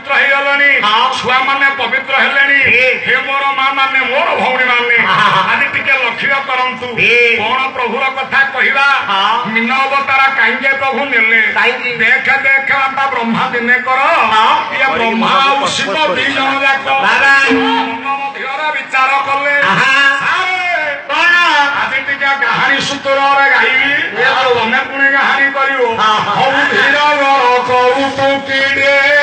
ପବିତ୍ର ହେଇଗଲଣି ଛୁଆ ମାନେ ପବିତ୍ର ହେଲେଣି ହେ ମୋର ମା ମାନେ ମୋର ଭଉଣୀ ମାନେ ଆଜି ଟିକେ ଲକ୍ଷ୍ୟ କରନ୍ତୁ କଣ ପ୍ରଭୁର କଥା କହିବା ମୀନ ଅବତାର କାହିଁକି ପ୍ରଭୁ ନେଲେ ଦେଖ ଦେଖ ବାପା ବ୍ରହ୍ମା ଦିନେ କର ଇଏ ବ୍ରହ୍ମା ଆଉ ଶିବ ଦି ଜଣ ଯାକ ମଧ୍ୟର ବିଚାର କଲେ ଆଜି ଟିକେ କାହାଣୀ ସୂତ୍ରରେ ଗାଇବି ତମେ ପୁଣି କାହାଣୀ କରିବ ହଉ ଧୀର କରୁ କିଡେ